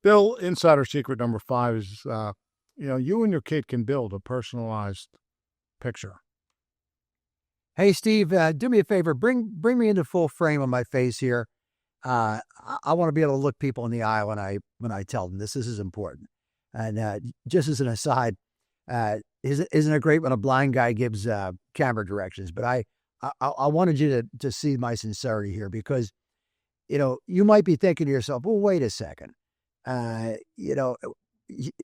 Bill, insider secret number five is, you and your kid can build a personalized picture. Hey, Steve, do me a favor. Bring me into full frame on my face here. I want to be able to look people in the eye when I tell them this. This is important. And just as an aside, isn't it great when a blind guy gives camera directions? But I wanted you to see my sincerity here because you might be thinking to yourself, well, wait a second. Uh, you know,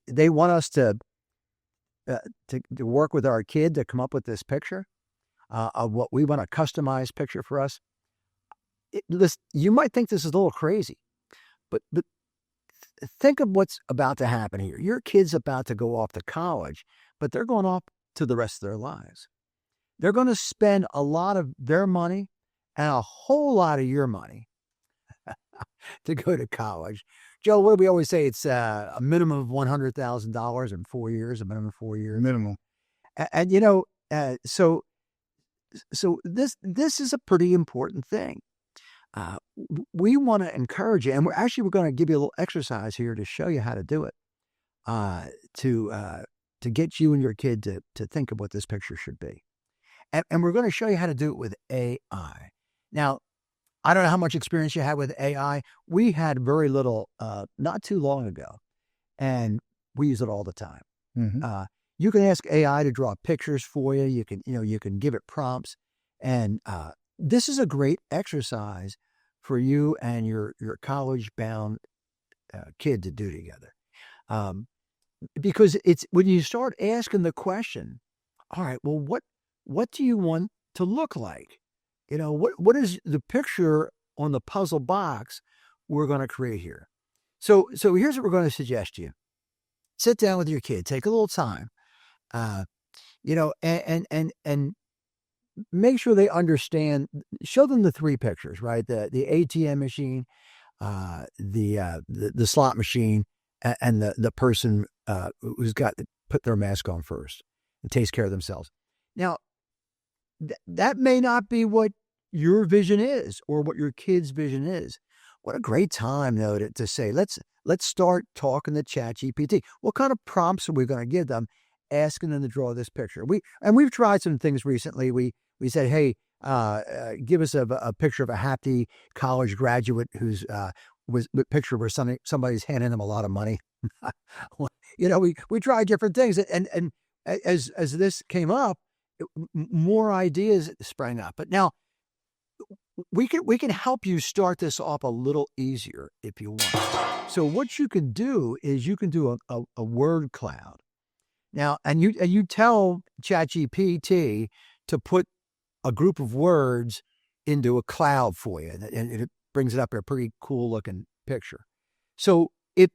they want us to work with our kid to come up with this picture of what we want a customized picture for us. Listen, you might think this is a little crazy, but think of what's about to happen here. Your kid's about to go off to college, but they're going off to the rest of their lives. They're going to spend a lot of their money and a whole lot of your money to go to college. Joe, what do we always say? It's a minimum of $100,000 in 4 years, a minimum of 4 years. Minimum. And so this is a pretty important thing. We want to encourage you, and we're going to give you a little exercise here to show you how to do it, to get you and your kid to think of what this picture should be, and we're going to show you how to do it with AI. Now, I don't know how much experience you had with AI. We had very little, not too long ago, and we use it all the time. Mm-hmm. You can ask AI to draw pictures for you. You can give it prompts, and this is a great exercise for you and your college-bound kid to do together. Because it's when you start asking the question, all right, well, what do you want to look like? What is the picture on the puzzle box we're going to create here? So here's what we're going to suggest to you. Sit down with your kid, take a little time, and make sure they understand, show them the three pictures, right? The ATM machine, the slot machine, and the person who's got to put their mask on first and takes care of themselves. Now, that may not be what your vision is or what your kid's vision is. What a great time, though, to say, let's start talking to ChatGPT. What kind of prompts are we going to give them, asking them to draw this picture? We've tried some things recently. We said, hey, give us a picture of a happy college graduate who's was a picture where somebody's handing them a lot of money. We tried different things, and as this came up, more ideas sprang up. But now we can help you start this off a little easier if you want. So what you can do is you can do a word cloud. Now, and you tell ChatGPT to put a group of words into a cloud for you, and it brings it up a pretty cool looking picture. So if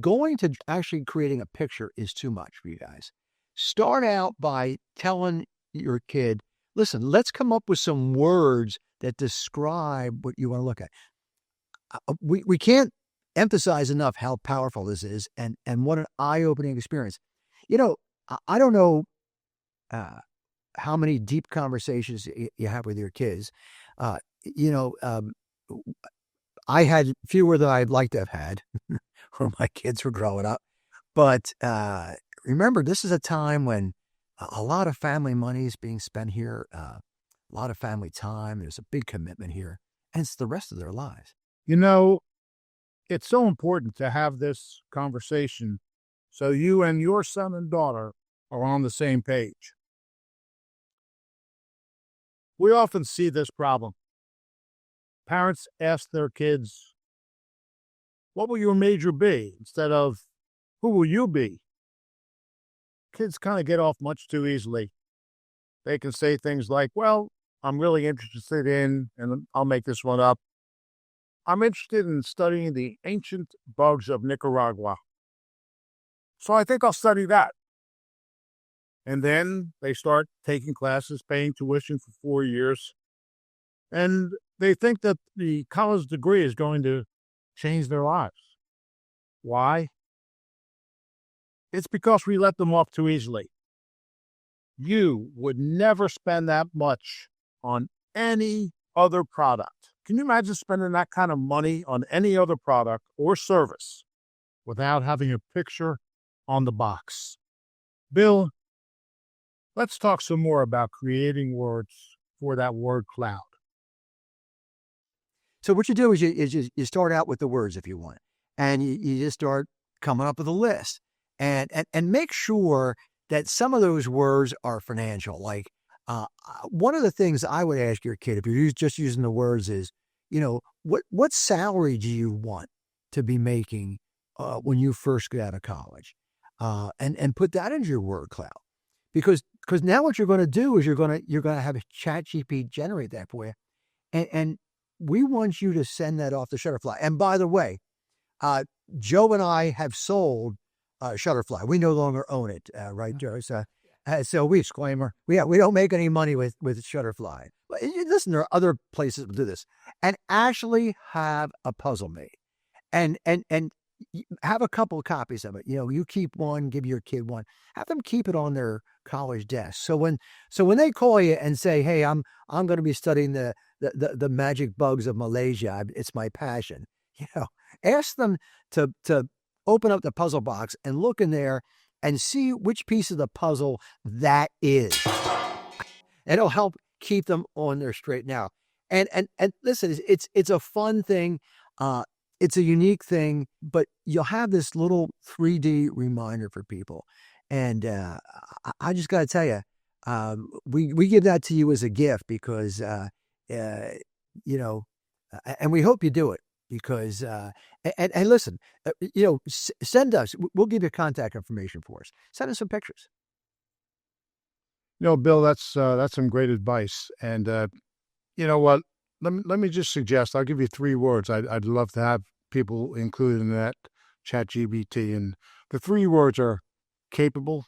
going to actually creating a picture is too much for you guys, start out by telling your kid, listen, let's come up with some words that describe what you want to look at. We can't emphasize enough how powerful this is and what an eye-opening experience. I don't know how many deep conversations you have with your kids. I had fewer than I'd like to have had when my kids were growing up. But remember, this is a time when a lot of family money is being spent here, a lot of family time. There's a big commitment here, and it's the rest of their lives. It's so important to have this conversation so you and your son and daughter are on the same page. We often see this problem. Parents ask their kids, what will your major be? Instead of, who will you be? Kids kind of get off much too easily. They can say things like, well, I'm really interested in, and I'll make this one up, I'm interested in studying the ancient bugs of Nicaragua. So I think I'll study that. And then they start taking classes, paying tuition for 4 years. And they think that the college degree is going to change their lives. Why? It's because we let them off too easily. You would never spend that much on any other product. Can you imagine spending that kind of money on any other product or service without having a picture on the box. Bill, let's talk some more about creating words for that word cloud. So what you do is you start out with the words if you want, and you just start coming up with a list, and make sure that some of those words are financial. Like one of the things I would ask your kid if you're just using the words is, what salary do you want to be making when you first get out of college, and put that into your word cloud, because now what you're going to do is you're going to have a ChatGPT generate that for you, and we want you to send that off to Shutterfly. And by the way, Joe and I have sold Shutterfly. We no longer own it, right, Joe? So we disclaimer. We don't make any money with Shutterfly. But listen, there are other places to do this, and actually have a puzzle made, and have a couple of copies of it. You keep one, give your kid one, have them keep it on their college desk. So when they call you and say, "Hey, I'm going to be studying the magic bugs of Malaysia. It's my passion." Ask them to open up the puzzle box and look in there and see which piece of the puzzle that is. It'll help keep them on their straight now. And listen, it's a fun thing. It's a unique thing, but you'll have this little 3D reminder for people. And I just got to tell you, we give that to you as a gift because, and we hope you do it because, and listen, send us, we'll give you contact information for us. Send us some pictures. Bill, that's some great advice. And you know what? Let me just suggest. I'll give you 3 words. I'd love to have people included in that ChatGPT, and the 3 words are capable,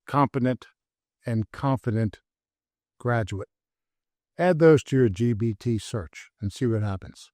competent, and confident graduate. Add those to your GBT search and see what happens.